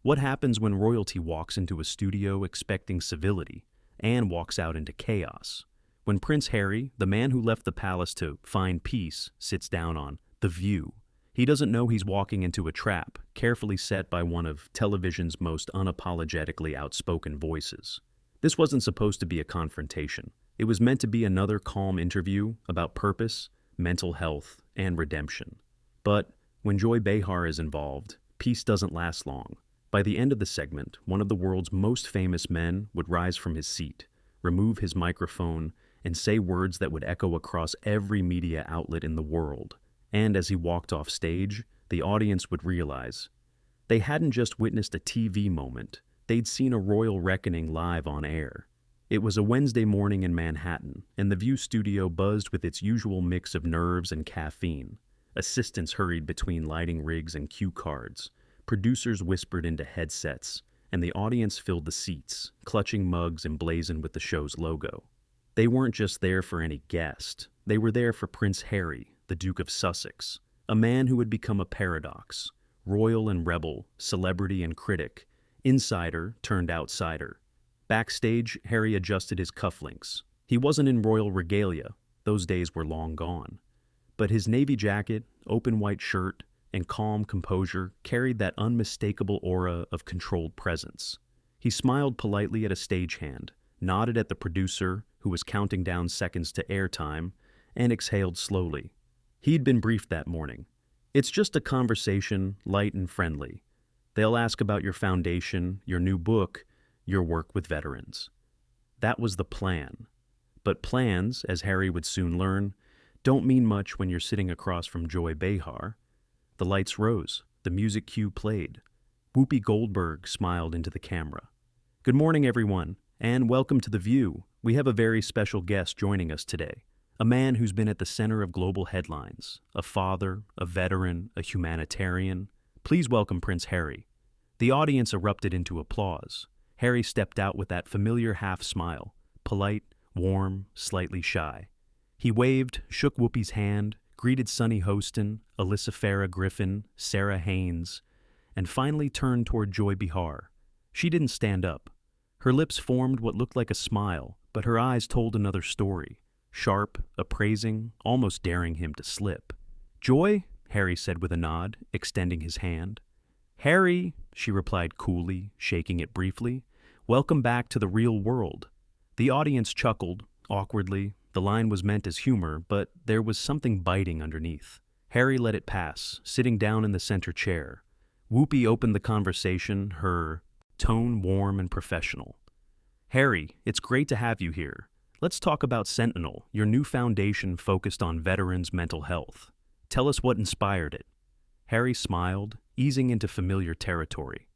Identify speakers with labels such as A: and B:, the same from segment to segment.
A: What happens when royalty walks into a studio expecting civility and walks out into chaos? When Prince Harry, the man who left the palace to find peace, sits down on The View, he doesn't know he's walking into a trap, carefully set by one of television's most unapologetically outspoken voices. This wasn't supposed to be a confrontation. It was meant to be another calm interview about purpose, mental health, and redemption. But when Joy Behar is involved, peace doesn't last long. By the end of the segment, one of the world's most famous men would rise from his seat, remove his microphone, and say words that would echo across every media outlet in the world. And as he walked off stage, the audience would realize they hadn't just witnessed a TV moment, they'd seen a royal reckoning live on air. It was a Wednesday morning in Manhattan, and the View studio buzzed with its usual mix of nerves and caffeine. Assistants hurried between lighting rigs and cue cards. Producers whispered into headsets, and the audience filled the seats, clutching mugs emblazoned with the show's logo. They weren't just there for any guest. They were there for Prince Harry, the Duke of Sussex, a man who had become a paradox, royal and rebel, celebrity and critic, insider turned outsider. Backstage, Harry adjusted his cufflinks. He wasn't in royal regalia, those days were long gone. But his navy jacket, open white shirt, and calm composure carried that unmistakable aura of controlled presence. He smiled politely at a stagehand, nodded at the producer, who was counting down seconds to airtime, and exhaled slowly. He'd been briefed that morning. It's just a conversation, light and friendly. They'll ask about your foundation, your new book, your work with veterans. That was the plan. But plans, as Harry would soon learn, don't mean much when you're sitting across from Joy Behar. The lights rose. The music cue played. Whoopi Goldberg smiled into the camera. Good morning, everyone, and welcome to The View. We have a very special guest joining us today. A man who's been at the center of global headlines. A father, a veteran, a humanitarian. Please welcome Prince Harry. The audience erupted into applause. Harry stepped out with that familiar half-smile, polite, warm, slightly shy. He waved, shook Whoopi's hand, greeted Sunny Hostin, Alyssa Farah Griffin, Sarah Haynes, and finally turned toward Joy Behar. She didn't stand up. Her lips formed what looked like a smile, but her eyes told another story, sharp, appraising, almost daring him to slip. Joy, Harry said with a nod, extending his hand. Harry, she replied coolly, shaking it briefly. Welcome back to the real world. The audience chuckled, awkwardly. The line was meant as humor, but there was something biting underneath. Harry let it pass, sitting down in the center chair. Whoopi opened the conversation, her tone warm and professional. Harry, it's great to have you here. Let's talk about Sentinel, your new foundation focused on veterans' mental health. Tell us what inspired it. Harry smiled, easing into familiar territory.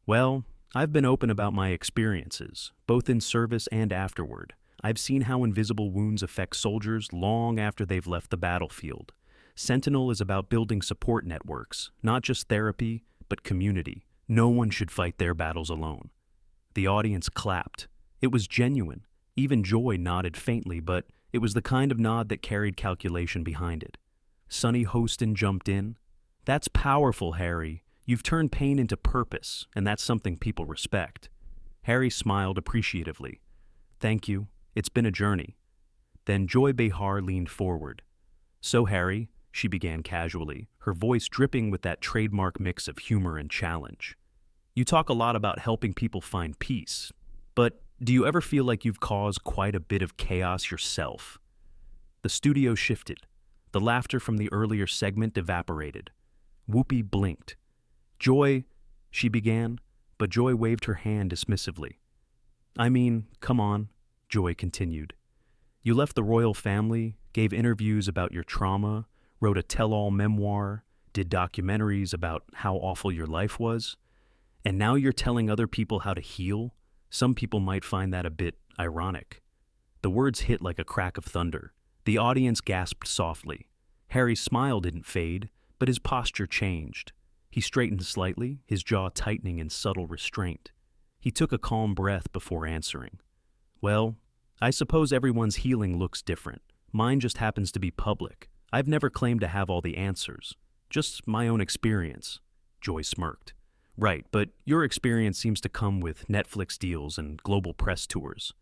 A: Well, I've been open about my experiences, both in service and afterward. I've seen how invisible wounds affect soldiers long after they've left the battlefield. Sentinel is about building support networks, not just therapy, but community. No one should fight their battles alone. The audience clapped. It was genuine. Even Joy nodded faintly, but it was the kind of nod that carried calculation behind it. Sunny Hostin jumped in. That's powerful, Harry. You've turned pain into purpose, and that's something people respect. Harry smiled appreciatively. Thank you. It's been a journey. Then Joy Behar leaned forward. So, Harry, she began casually, her voice dripping with that trademark mix of humor and challenge. You talk a lot about helping people find peace, but do you ever feel like you've caused quite a bit of chaos yourself? The studio shifted. The laughter from the earlier segment evaporated. Whoopi blinked. Joy, she began, but Joy waved her hand dismissively. I mean, come on, Joy continued. You left the royal family, gave interviews about your trauma, wrote a tell-all memoir, did documentaries about how awful your life was, and now you're telling other people how to heal? Some people might find that a bit ironic. The words hit like a crack of thunder. The audience gasped softly. Harry's smile didn't fade, but his posture changed. He straightened slightly, his jaw tightening in subtle restraint. He took a calm breath before answering. Well, I suppose everyone's healing looks different. Mine just happens to be public. I've never claimed to have all the answers. Just my own experience. Joy smirked. Right, but your experience seems to come with Netflix deals and global press tours.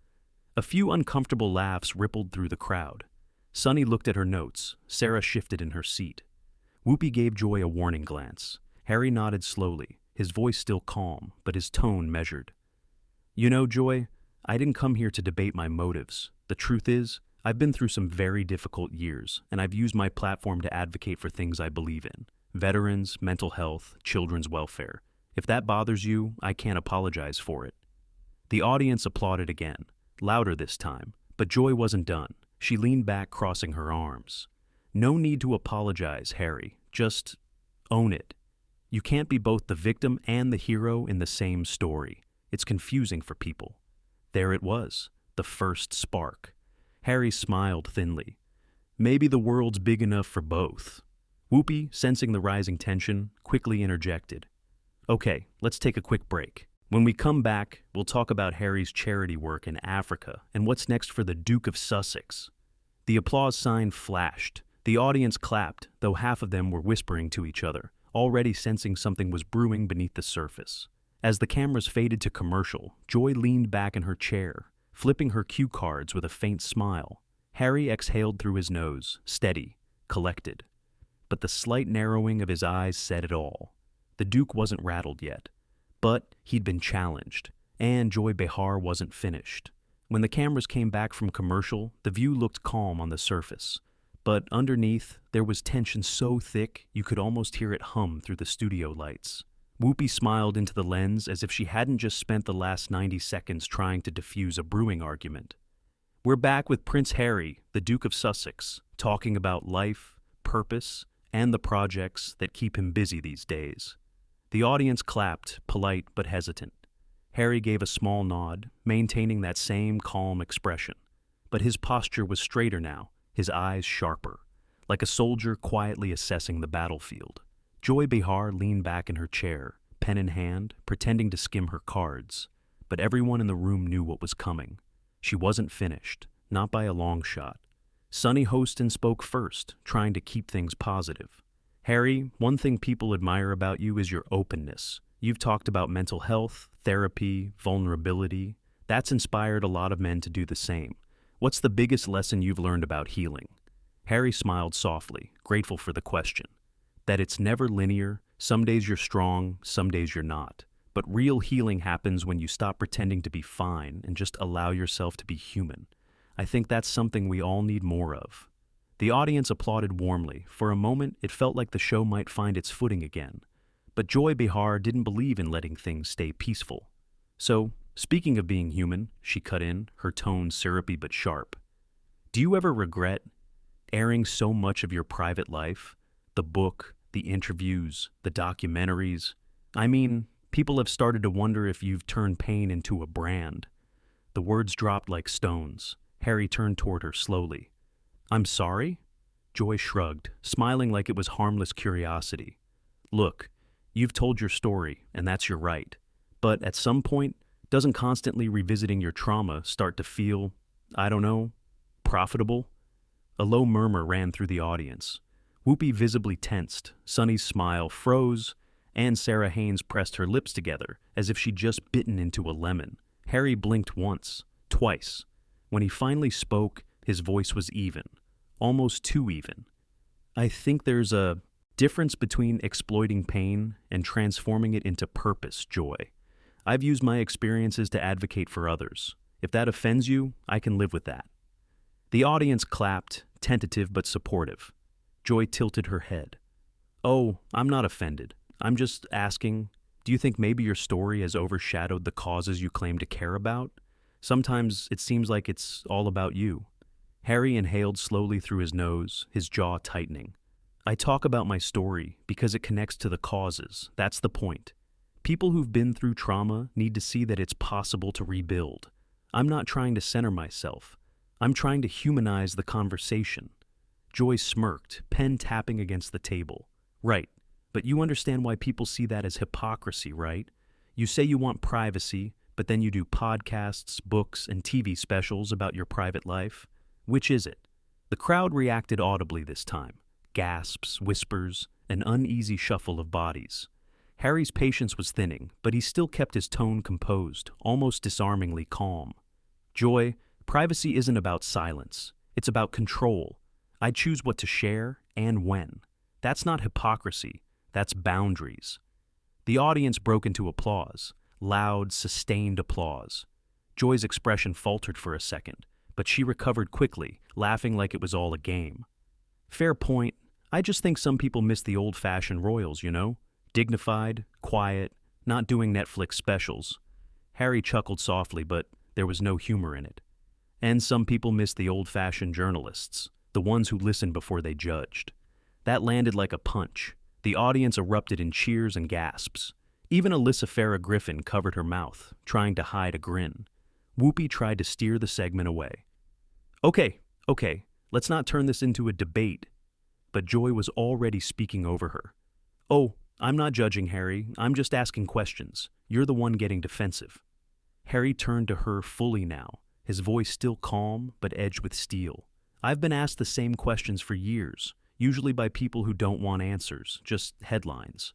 A: A few uncomfortable laughs rippled through the crowd. Sunny looked at her notes. Sarah shifted in her seat. Whoopi gave Joy a warning glance. Harry nodded slowly, his voice still calm, but his tone measured. You know, Joy, I didn't come here to debate my motives. The truth is, I've been through some very difficult years, and I've used my platform to advocate for things I believe in. Veterans, mental health, children's welfare. If that bothers you, I can't apologize for it. The audience applauded again, louder this time, but Joy wasn't done. She leaned back, crossing her arms. No need to apologize, Harry. Just own it. You can't be both the victim and the hero in the same story. It's confusing for people. There it was, the first spark. Harry smiled thinly. Maybe the world's big enough for both. Whoopi, sensing the rising tension, quickly interjected. Okay, let's take a quick break. When we come back, we'll talk about Harry's charity work in Africa and what's next for the Duke of Sussex. The applause sign flashed. The audience clapped, though half of them were whispering to each other, already sensing something was brewing beneath the surface. As the cameras faded to commercial, Joy leaned back in her chair, flipping her cue cards with a faint smile. Harry exhaled through his nose, steady, collected. But the slight narrowing of his eyes said it all. The Duke wasn't rattled yet, but he'd been challenged, and Joy Behar wasn't finished. When the cameras came back from commercial, the view looked calm on the surface, but underneath, there was tension so thick you could almost hear it hum through the studio lights. Whoopi smiled into the lens as if she hadn't just spent the last 90 seconds trying to diffuse a brewing argument. We're back with Prince Harry, the Duke of Sussex, talking about life, purpose, and the projects that keep him busy these days. The audience clapped, polite but hesitant. Harry gave a small nod, maintaining that same calm expression. But his posture was straighter now, his eyes sharper, like a soldier quietly assessing the battlefield. Joy Behar leaned back in her chair, pen in hand, pretending to skim her cards. But everyone in the room knew what was coming. She wasn't finished, not by a long shot. Sunny Hostin spoke first, trying to keep things positive. Harry, one thing people admire about you is your openness. You've talked about mental health, therapy, vulnerability. That's inspired a lot of men to do the same. What's the biggest lesson you've learned about healing? Harry smiled softly, grateful for the question. That it's never linear. Some days you're strong, some days you're not. But real healing happens when you stop pretending to be fine and just allow yourself to be human. I think that's something we all need more of. The audience applauded warmly. For a moment, it felt like the show might find its footing again. But Joy Behar didn't believe in letting things stay peaceful. So, speaking of being human, she cut in, her tone syrupy but sharp. Do you ever regret airing so much of your private life? The book, the interviews, the documentaries. I mean, people have started to wonder if you've turned pain into a brand. The words dropped like stones. Harry turned toward her slowly. I'm sorry? Joy shrugged, smiling like it was harmless curiosity. Look, you've told your story, and that's your right. But at some point, doesn't constantly revisiting your trauma start to feel, I don't know, profitable? A low murmur ran through the audience. Whoopi visibly tensed, Sunny's smile froze, and Sarah Haynes pressed her lips together as if she'd just bitten into a lemon. Harry blinked once, twice. When he finally spoke, his voice was even, almost too even. I think there's a difference between exploiting pain and transforming it into purpose, Joy. I've used my experiences to advocate for others. If that offends you, I can live with that. The audience clapped, tentative but supportive. Joy tilted her head. Oh, I'm not offended. I'm just asking, do you think maybe your story has overshadowed the causes you claim to care about? Sometimes it seems like it's all about you. Harry inhaled slowly through his nose, his jaw tightening. I talk about my story because it connects to the causes. That's the point. People who've been through trauma need to see that it's possible to rebuild. I'm not trying to center myself. I'm trying to humanize the conversation. Joy smirked, pen tapping against the table. Right, but you understand why people see that as hypocrisy, right? You say you want privacy, but then you do podcasts, books, and TV specials about your private life. Which is it? The crowd reacted audibly this time. Gasps, whispers, an uneasy shuffle of bodies. Harry's patience was thinning, but he still kept his tone composed, almost disarmingly calm. Joy, privacy isn't about silence. It's about control. I choose what to share and when. That's not hypocrisy. That's boundaries. The audience broke into applause, loud, sustained applause. Joy's expression faltered for a second, but she recovered quickly, laughing like it was all a game. Fair point. I just think some people miss the old-fashioned royals, you know? Dignified, quiet, not doing Netflix specials. Harry chuckled softly, but there was no humor in it. And some people miss the old-fashioned journalists, the ones who listened before they judged. That landed like a punch. The audience erupted in cheers and gasps. Even Alyssa Farah Griffin covered her mouth, trying to hide a grin. Whoopi tried to steer the segment away. Okay, let's not turn this into a debate. But Joy was already speaking over her. Oh, I'm not judging, Harry. I'm just asking questions. You're the one getting defensive. Harry turned to her fully now, his voice still calm but edged with steel. I've been asked the same questions for years, usually by people who don't want answers, just headlines.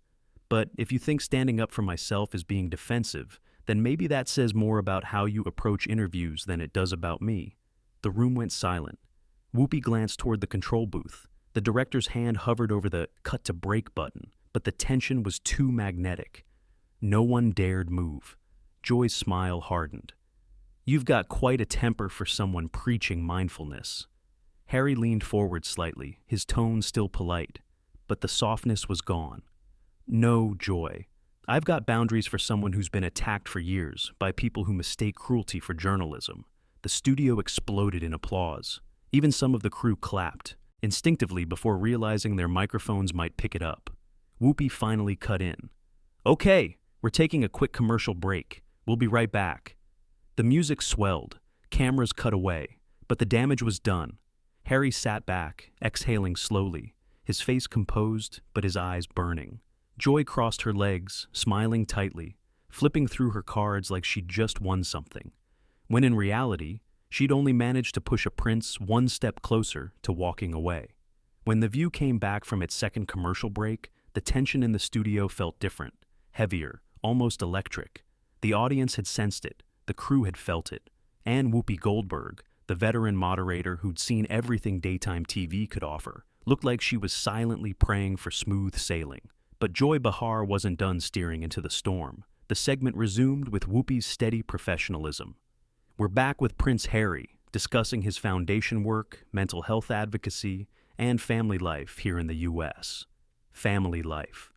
A: But if you think standing up for myself is being defensive, then maybe that says more about how you approach interviews than it does about me. The room went silent. Whoopi glanced toward the control booth. The director's hand hovered over the cut to break button, but the tension was too magnetic. No one dared move. Joy's smile hardened. You've got quite a temper for someone preaching mindfulness. Harry leaned forward slightly, his tone still polite, but the softness was gone. No, Joy. I've got boundaries for someone who's been attacked for years by people who mistake cruelty for journalism. The studio exploded in applause. Even some of the crew clapped, instinctively before realizing their microphones might pick it up. Whoopi finally cut in. Okay, we're taking a quick commercial break. We'll be right back. The music swelled, cameras cut away, but the damage was done. Harry sat back, exhaling slowly, his face composed but his eyes burning. Joy crossed her legs, smiling tightly, flipping through her cards like she'd just won something, when in reality, she'd only managed to push a prince one step closer to walking away. When The View came back from its second commercial break, the tension in the studio felt different, heavier, almost electric. The audience had sensed it, the crew had felt it, and Whoopi Goldberg, the veteran moderator who'd seen everything daytime TV could offer, looked like she was silently praying for smooth sailing. But Joy Behar wasn't done steering into the storm. The segment resumed with Whoopi's steady professionalism. We're back with Prince Harry, discussing his foundation work, mental health advocacy, and family life here in the U.S. Family life.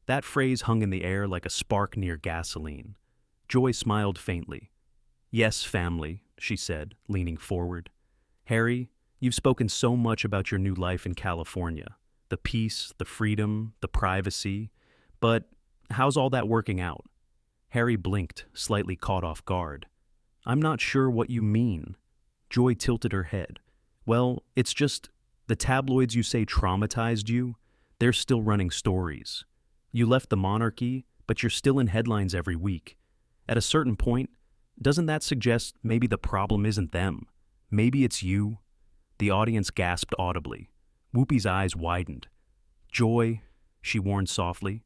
A: That phrase hung in the air like a spark near gasoline. Joy smiled faintly. Yes, family, she said, leaning forward. Harry, you've spoken so much about your new life in California. The peace, the freedom, the privacy. But how's all that working out? Harry blinked, slightly caught off guard. I'm not sure what you mean. Joy tilted her head. Well, it's just, the tabloids you say traumatized you, they're still running stories. You left the monarchy, but you're still in headlines every week. At a certain point, doesn't that suggest maybe the problem isn't them? Maybe it's you? The audience gasped audibly. Whoopi's eyes widened. Joy, she warned softly,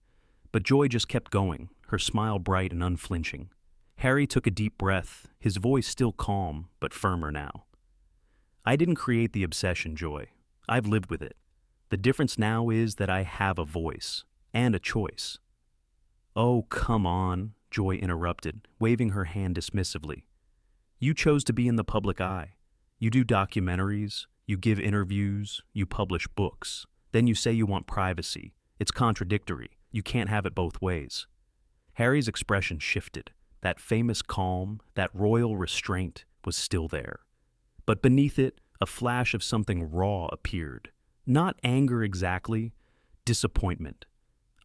A: but Joy just kept going, her smile bright and unflinching. Harry took a deep breath, his voice still calm, but firmer now. I didn't create the obsession, Joy. I've lived with it. The difference now is that I have a voice, and a choice. Oh, come on, Joy interrupted, waving her hand dismissively. You chose to be in the public eye. You do documentaries, you give interviews, you publish books. Then you say you want privacy. It's contradictory. You can't have it both ways. Harry's expression shifted. That famous calm, that royal restraint was still there. But beneath it, a flash of something raw appeared. Not anger exactly, disappointment.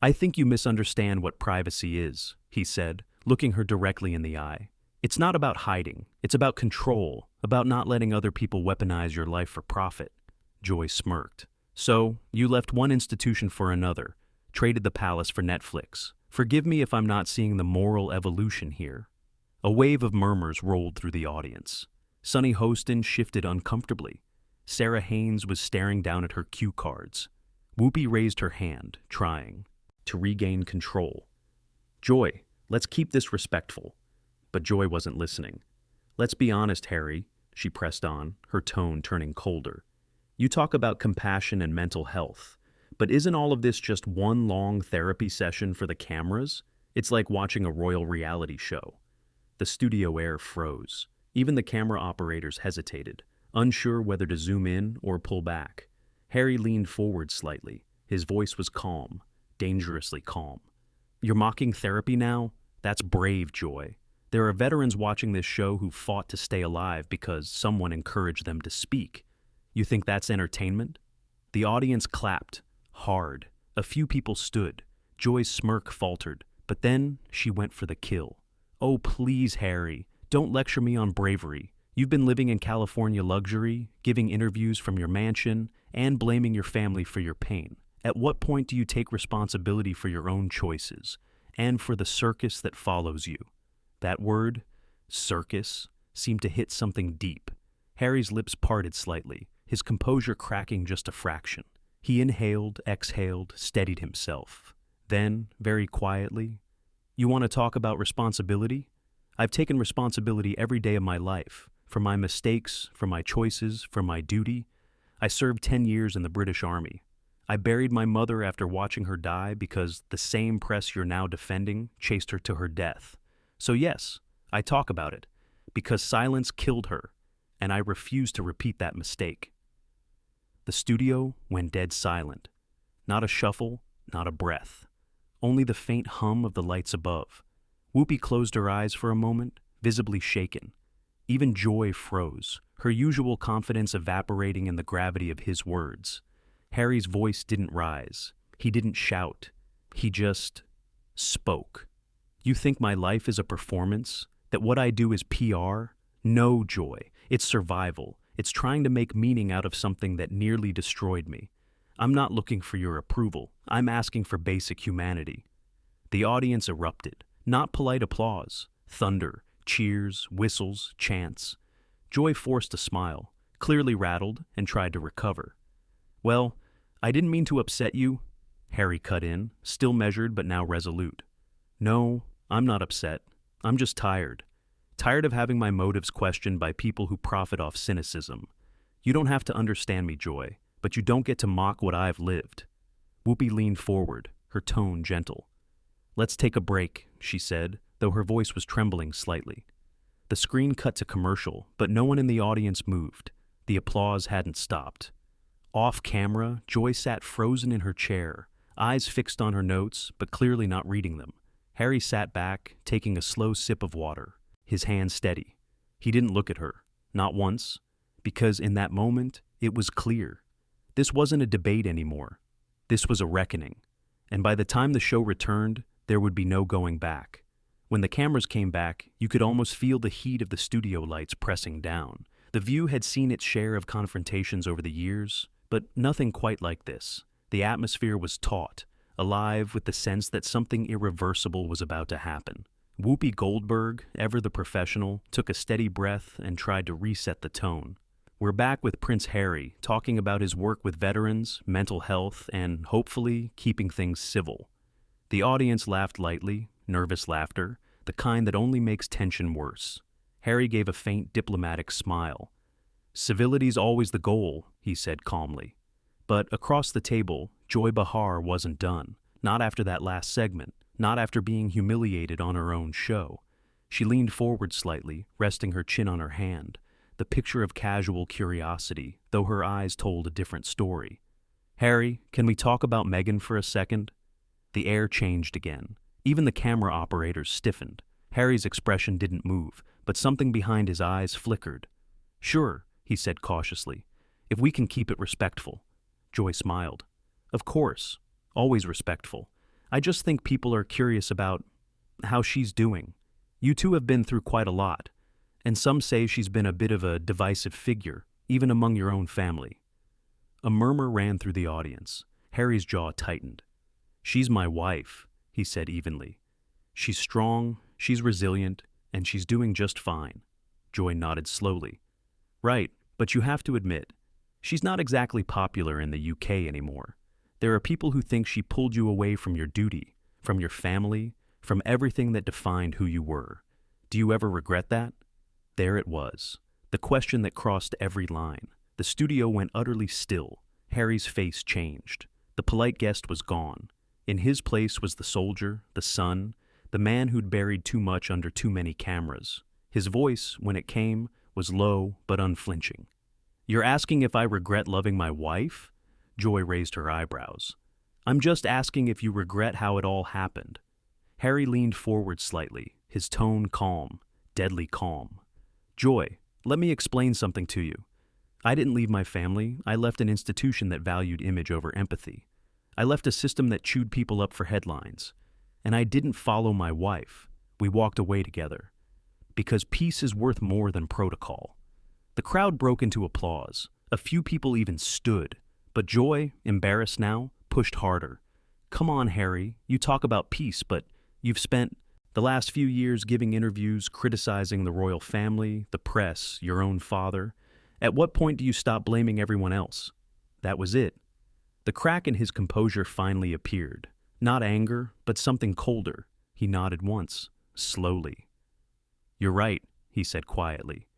A: I think you misunderstand what privacy is, he said, looking her directly in the eye. It's not about hiding. It's about control, about not letting other people weaponize your life for profit. Joy smirked. So, you left one institution for another, traded the palace for Netflix. Forgive me if I'm not seeing the moral evolution here. A wave of murmurs rolled through the audience. Sunny Hostin shifted uncomfortably. Sarah Haynes was staring down at her cue cards. Whoopi raised her hand, trying to regain control. Joy, let's keep this respectful. But Joy wasn't listening. Let's be honest, Harry, she pressed on, her tone turning colder. You talk about compassion and mental health, but isn't all of this just one long therapy session for the cameras? It's like watching a royal reality show. The studio air froze. Even the camera operators hesitated, unsure whether to zoom in or pull back. Harry leaned forward slightly. His voice was calm, dangerously calm. You're mocking therapy now? That's brave, Joy. There are veterans watching this show who fought to stay alive because someone encouraged them to speak. You think that's entertainment? The audience clapped, hard. A few people stood. Joy's smirk faltered, but then she went for the kill. Oh, please, Harry, don't lecture me on bravery. You've been living in California luxury, giving interviews from your mansion, and blaming your family for your pain. At what point do you take responsibility for your own choices, and for the circus that follows you? That word, circus, seemed to hit something deep. Harry's lips parted slightly, his composure cracking just a fraction. He inhaled, exhaled, steadied himself. Then, very quietly, you want to talk about responsibility? I've taken responsibility every day of my life, for my mistakes, for my choices, for my duty. I served 10 years in the British Army. I buried my mother after watching her die because the same press you're now defending chased her to her death. So yes, I talk about it, because silence killed her, and I refuse to repeat that mistake. The studio went dead silent. Not a shuffle, not a breath. Only the faint hum of the lights above. Whoopi closed her eyes for a moment, visibly shaken. Even Joy froze, her usual confidence evaporating in the gravity of his words. Harry's voice didn't rise. He didn't shout. He just spoke. You think my life is a performance? That what I do is PR? No, Joy. It's survival. It's trying to make meaning out of something that nearly destroyed me. I'm not looking for your approval. I'm asking for basic humanity. The audience erupted. Not polite applause. Thunder, cheers, whistles, chants. Joy forced a smile, clearly rattled, and tried to recover. Well, I didn't mean to upset you, Harry cut in, still measured but now resolute. No, I'm not upset. I'm just tired. Tired of having my motives questioned by people who profit off cynicism. You don't have to understand me, Joy, but you don't get to mock what I've lived. Whoopi leaned forward, her tone gentle. Let's take a break, she said, though her voice was trembling slightly. The screen cut to commercial, but no one in the audience moved. The applause hadn't stopped. Off camera, Joy sat frozen in her chair, eyes fixed on her notes, but clearly not reading them. Harry sat back, taking a slow sip of water, his hand steady. He didn't look at her, not once, because in that moment, it was clear. This wasn't a debate anymore. This was a reckoning. And by the time the show returned, there would be no going back. When the cameras came back, you could almost feel the heat of the studio lights pressing down. The View had seen its share of confrontations over the years, but nothing quite like this. The atmosphere was taut, alive with the sense that something irreversible was about to happen. Whoopi Goldberg, ever the professional, took a steady breath and tried to reset the tone. We're back with Prince Harry, talking about his work with veterans, mental health, and, hopefully, keeping things civil. The audience laughed lightly, nervous laughter, the kind that only makes tension worse. Harry gave a faint diplomatic smile. Civility's always the goal, he said calmly. But across the table, Joy Behar wasn't done. Not after that last segment, not after being humiliated on her own show. She leaned forward slightly, resting her chin on her hand, the picture of casual curiosity, though her eyes told a different story. Harry, can we talk about Meghan for a second? The air changed again. Even the camera operators stiffened. Harry's expression didn't move, but something behind his eyes flickered. Sure, he said cautiously, if we can keep it respectful. Joy smiled. Of course, always respectful. I just think people are curious about how she's doing. You two have been through quite a lot, and some say she's been a bit of a divisive figure, even among your own family. A murmur ran through the audience. Harry's jaw tightened. She's my wife, he said evenly. She's strong, she's resilient, and she's doing just fine. Joy nodded slowly. Right, but you have to admit, she's not exactly popular in the UK anymore. There are people who think she pulled you away from your duty, from your family, from everything that defined who you were. Do you ever regret that? There it was, the question that crossed every line. The studio went utterly still. Harry's face changed. The polite guest was gone. In his place was the soldier, the son, the man who'd buried too much under too many cameras. His voice, when it came, was low but unflinching. "You're asking if I regret loving my wife?" Joy raised her eyebrows. "I'm just asking if you regret how it all happened." Harry leaned forward slightly, his tone calm, deadly calm. "Joy, let me explain something to you. I didn't leave my family. I left an institution that valued image over empathy. I left a system that chewed people up for headlines. And I didn't follow my wife. We walked away together. Because peace is worth more than protocol." The crowd broke into applause. A few people even stood. But Joy, embarrassed now, pushed harder. "Come on, Harry. You talk about peace, but you've spent the last few years giving interviews, criticizing the royal family, the press, your own father. At what point do you stop blaming everyone else?" That was it. The crack in his composure finally appeared. Not anger, but something colder. He nodded once, slowly. "You're right," he said quietly.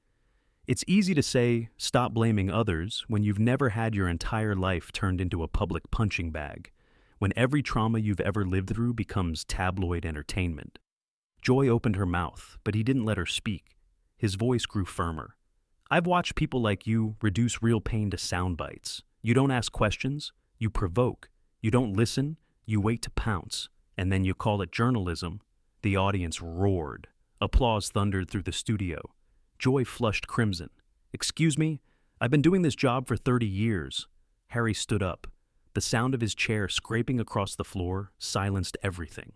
A: "It's easy to say, stop blaming others, when you've never had your entire life turned into a public punching bag, when every trauma you've ever lived through becomes tabloid entertainment." Joy opened her mouth, but he didn't let her speak. His voice grew firmer. "I've watched people like you reduce real pain to sound bites. You don't ask questions, you provoke. You don't listen, you wait to pounce. And then you call it journalism." The audience roared. Applause thundered through the studio. Joy flushed crimson. "Excuse me? I've been doing this job for 30 years. Harry stood up. The sound of his chair scraping across the floor silenced everything.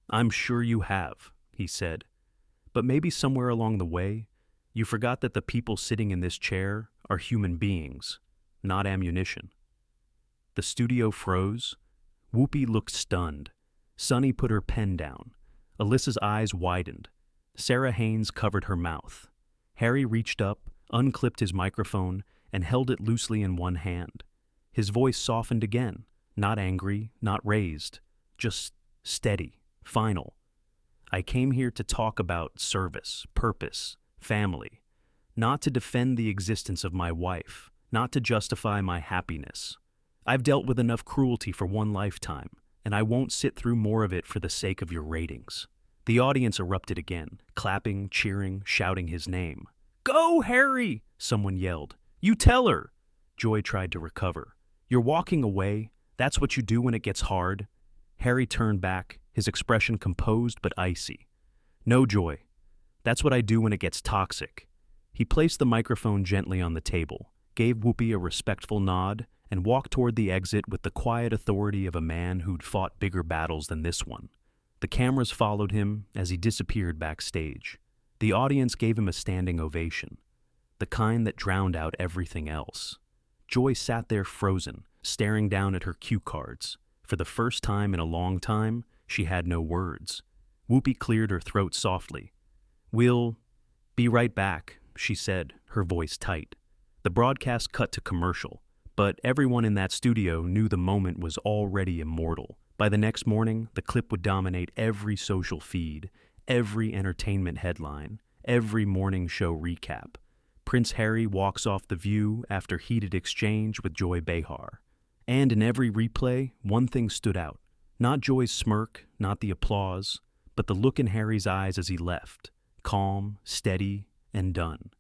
A: "I'm sure you have," he said. "But maybe somewhere along the way, you forgot that the people sitting in this chair are human beings, not ammunition." The studio froze. Whoopi looked stunned. Sunny put her pen down. Alyssa's eyes widened. Sarah Haynes covered her mouth. Harry reached up, unclipped his microphone, and held it loosely in one hand. His voice softened again, not angry, not raised, just steady, final. "I came here to talk about service, purpose, family, not to defend the existence of my wife, not to justify my happiness. I've dealt with enough cruelty for one lifetime, and I won't sit through more of it for the sake of your ratings." The audience erupted again, clapping, cheering, shouting his name. "Go, Harry!" someone yelled. "You tell her!" Joy tried to recover. "You're walking away. That's what you do when it gets hard." Harry turned back, his expression composed but icy. "No, Joy. That's what I do when it gets toxic." He placed the microphone gently on the table, gave Whoopi a respectful nod, and walked toward the exit with the quiet authority of a man who'd fought bigger battles than this one. The cameras followed him as he disappeared backstage. The audience gave him a standing ovation, the kind that drowned out everything else. Joy sat there frozen, staring down at her cue cards. For the first time in a long time, she had no words. Whoopi cleared her throat softly. "We'll be right back," she said, her voice tight. The broadcast cut to commercial, but everyone in that studio knew the moment was already immortal. By the next morning, the clip would dominate every social feed, every entertainment headline, every morning show recap. Prince Harry walks off the View after heated exchange with Joy Behar. And in every replay, one thing stood out. Not Joy's smirk, not the applause, but the look in Harry's eyes as he left. Calm, steady, and done.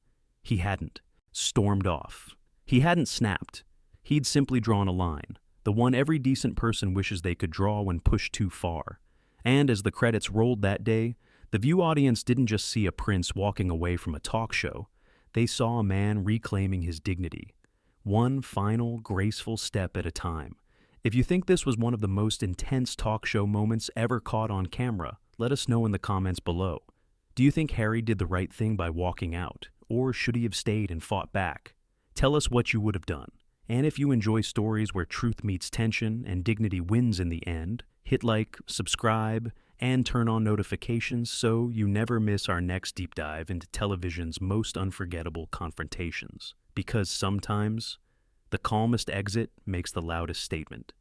A: He hadn't stormed off. He hadn't snapped. He'd simply drawn a line, the one every decent person wishes they could draw when pushed too far. And as the credits rolled that day, the View audience didn't just see a prince walking away from a talk show. They saw a man reclaiming his dignity, one final, graceful step at a time. If you think this was one of the most intense talk show moments ever caught on camera, let us know in the comments below. Do you think Harry did the right thing by walking out, or should he have stayed and fought back? Tell us what you would have done. And if you enjoy stories where truth meets tension and dignity wins in the end, hit like, subscribe, and turn on notifications so you never miss our next deep dive into television's most unforgettable confrontations. Because sometimes, the calmest exit makes the loudest statement.